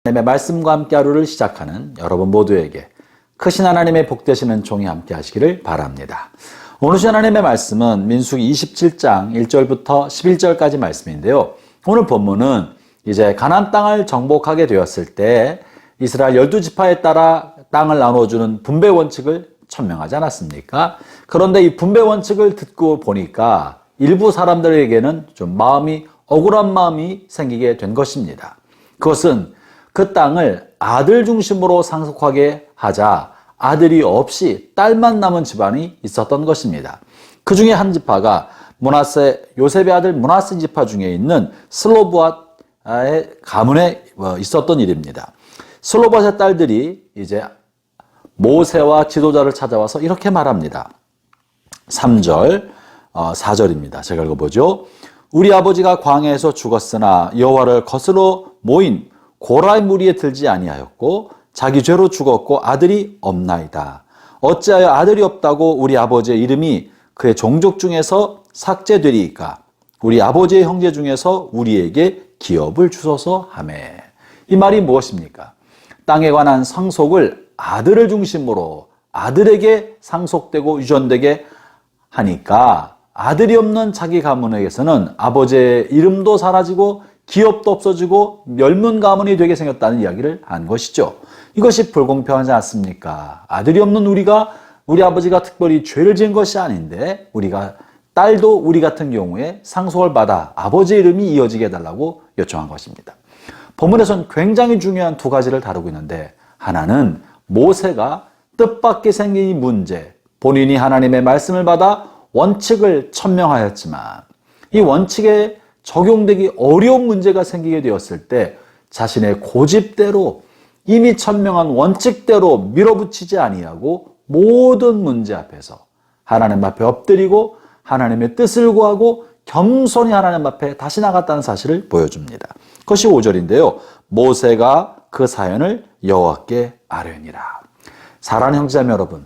하나님의 말씀과 함께 하루를 시작하는 여러분 모두에게 크신 하나님의 복 되시는 종이 함께 하시기를 바랍니다. 오늘 주신 하나님의 말씀은 민수기 27장 1절부터 11절까지 말씀인데요. 오늘 본문은 이제 가나안 땅을 정복하게 되었을 때 이스라엘 12지파에 따라 땅을 나눠주는 분배 원칙을 천명하지 않았습니까? 그런데 이 분배 원칙을 듣고 보니까 일부 사람들에게는 좀 억울한 마음이 생기게 된 것입니다. 그것은 그 땅을 아들 중심으로 상속하게 하자 아들이 없이 딸만 남은 집안이 있었던 것입니다. 그 중에 한 지파가 요셉의 아들 므낫세 지파 중에 있는 슬로보앗의 가문에 있었던 일입니다. 슬로보앗의 딸들이 이제 모세와 지도자를 찾아와서 이렇게 말합니다. 3절, 4절입니다. 제가 읽어보죠. 우리 아버지가 광야에서 죽었으나 여호와를 거스러 모인 고라의 무리에 들지 아니하였고 자기 죄로 죽었고 아들이 없나이다. 어찌하여 아들이 없다고 우리 아버지의 이름이 그의 종족 중에서 삭제되리이까? 우리 아버지의 형제 중에서 우리에게 기업을 주소서 하매. 이 말이 무엇입니까? 땅에 관한 상속을 아들을 중심으로 아들에게 상속되고 유전되게 하니까 아들이 없는 자기 가문에게서는 아버지의 이름도 사라지고 기업도 없어지고 멸문 가문이 되게 생겼다는 이야기를 한 것이죠. 이것이 불공평하지 않습니까? 아들이 없는 우리 아버지가 특별히 죄를 지은 것이 아닌데 딸도 우리 같은 경우에 상속을 받아 아버지의 이름이 이어지게 해달라고 요청한 것입니다. 본문에서는 굉장히 중요한 두 가지를 다루고 있는데, 하나는 모세가 뜻밖의 생긴 이 문제, 본인이 하나님의 말씀을 받아 원칙을 천명하였지만 이 원칙에 적용되기 어려운 문제가 생기게 되었을 때 자신의 고집대로 이미 천명한 원칙대로 밀어붙이지 아니하고 모든 문제 앞에서 하나님 앞에 엎드리고 하나님의 뜻을 구하고 겸손히 하나님 앞에 다시 나갔다는 사실을 보여줍니다. 그것이 5절인데요. 모세가 그 사연을 여호와께 아뢰니라. 사랑하는 형제자매 여러분,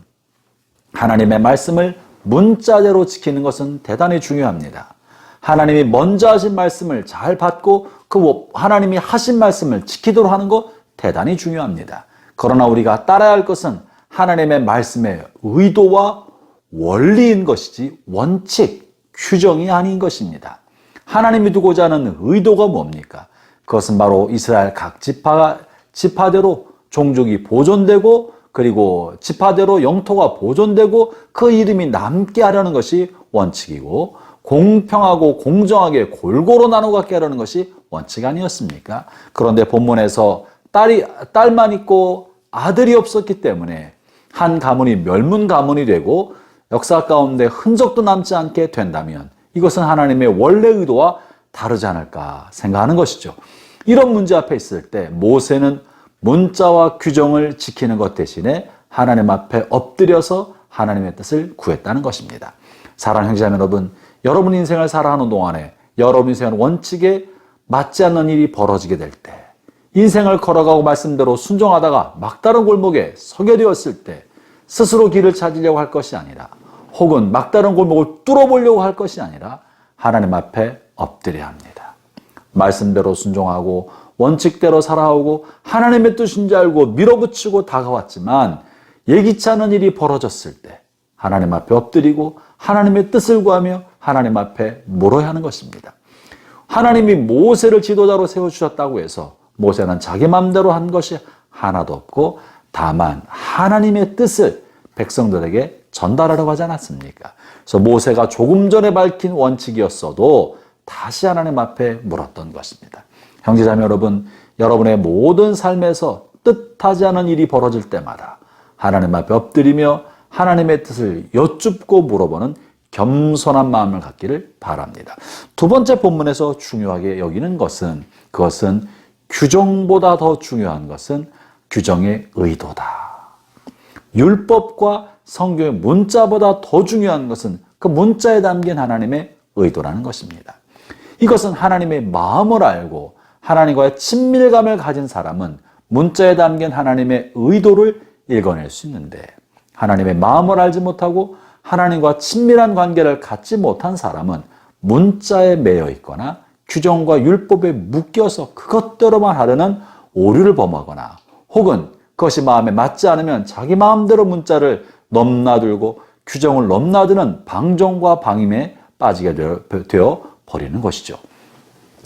하나님의 말씀을 문자대로 지키는 것은 대단히 중요합니다. 하나님이 먼저 하신 말씀을 잘 받고 그 하나님이 하신 말씀을 지키도록 하는 것 대단히 중요합니다. 그러나 우리가 따라야 할 것은 하나님의 말씀의 의도와 원리인 것이지 원칙, 규정이 아닌 것입니다. 하나님이 두고자 하는 의도가 뭡니까? 그것은 바로 이스라엘 각 지파대로 종족이 보존되고 그리고 지파대로 영토가 보존되고 그 이름이 남게 하려는 것이 원칙이고, 공평하고 공정하게 골고루 나눠 갖게 하려는 것이 원칙 아니었습니까? 그런데 본문에서 딸만 있고 아들이 없었기 때문에 한 가문이 멸문 가문이 되고 역사 가운데 흔적도 남지 않게 된다면 이것은 하나님의 원래 의도와 다르지 않을까 생각하는 것이죠. 이런 문제 앞에 있을 때 모세는 문자와 규정을 지키는 것 대신에 하나님 앞에 엎드려서 하나님의 뜻을 구했다는 것입니다. 사랑하는 형제자매 여러분, 여러분 인생을 살아가는 동안에 여러분 인생은 원칙에 맞지 않는 일이 벌어지게 될 때, 인생을 걸어가고 말씀대로 순종하다가 막다른 골목에 서게 되었을 때 스스로 길을 찾으려고 할 것이 아니라, 혹은 막다른 골목을 뚫어보려고 할 것이 아니라 하나님 앞에 엎드려야 합니다. 말씀대로 순종하고 원칙대로 살아오고 하나님의 뜻인 줄 알고 밀어붙이고 다가왔지만 예기치 않은 일이 벌어졌을 때 하나님 앞에 엎드리고 하나님의 뜻을 구하며 하나님 앞에 물어야 하는 것입니다. 하나님이 모세를 지도자로 세워주셨다고 해서 모세는 자기 마음대로 한 것이 하나도 없고 다만 하나님의 뜻을 백성들에게 전달하려고 하지 않았습니까? 그래서 모세가 조금 전에 밝힌 원칙이었어도 다시 하나님 앞에 물었던 것입니다. 형제자매 여러분, 여러분의 모든 삶에서 뜻하지 않은 일이 벌어질 때마다 하나님 앞에 엎드리며 하나님의 뜻을 여쭙고 물어보는 겸손한 마음을 갖기를 바랍니다. 두 번째 본문에서 중요하게 여기는 것은, 그것은 규정보다 더 중요한 것은 규정의 의도다. 율법과 성경의 문자보다 더 중요한 것은 그 문자에 담긴 하나님의 의도라는 것입니다. 이것은 하나님의 마음을 알고 하나님과의 친밀감을 가진 사람은 문자에 담긴 하나님의 의도를 읽어낼 수 있는데, 하나님의 마음을 알지 못하고 하나님과 친밀한 관계를 갖지 못한 사람은 문자에 매여 있거나 규정과 율법에 묶여서 그것대로만 하려는 오류를 범하거나 혹은 그것이 마음에 맞지 않으면 자기 마음대로 문자를 넘나들고 규정을 넘나드는 방종과 방임에 빠지게 되어 버리는 것이죠.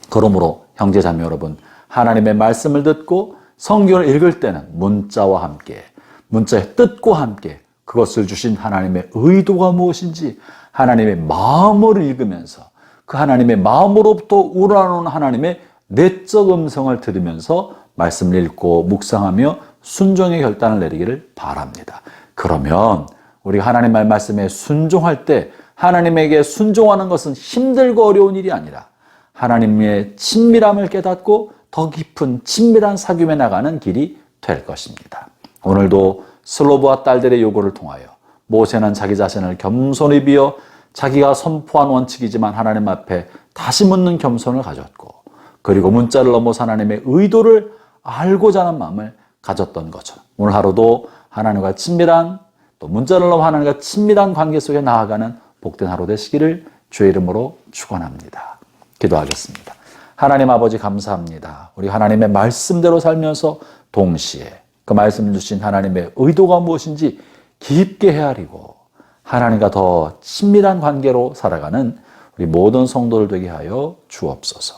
그러므로 형제자매 여러분, 하나님의 말씀을 듣고 성경을 읽을 때는 문자와 함께, 문자의 뜻과 함께 그것을 주신 하나님의 의도가 무엇인지 하나님의 마음을 읽으면서 그 하나님의 마음으로부터 우러나오는 하나님의 내적 음성을 들으면서 말씀을 읽고 묵상하며 순종의 결단을 내리기를 바랍니다. 그러면 우리가 하나님의 말씀에 순종할 때 하나님에게 순종하는 것은 힘들고 어려운 일이 아니라 하나님의 친밀함을 깨닫고 더 깊은 친밀한 사귐에 나가는 길이 될 것입니다. 오늘도 슬로브와 딸들의 요구를 통하여 모세는 자기 자신을 겸손히 비어 자기가 선포한 원칙이지만 하나님 앞에 다시 묻는 겸손을 가졌고, 그리고 문자를 넘어서 하나님의 의도를 알고자 하는 마음을 가졌던 것처럼 오늘 하루도 하나님과 친밀한, 또 문자를 넘어 하나님과 친밀한 관계 속에 나아가는 복된 하루 되시기를 주의 이름으로 축원합니다. 기도하겠습니다. 하나님 아버지 감사합니다. 우리 하나님의 말씀대로 살면서 동시에 그 말씀 주신 하나님의 의도가 무엇인지 깊게 헤아리고 하나님과 더 친밀한 관계로 살아가는 우리 모든 성도들 되게 하여 주옵소서.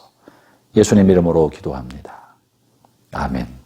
예수님 이름으로 기도합니다. 아멘.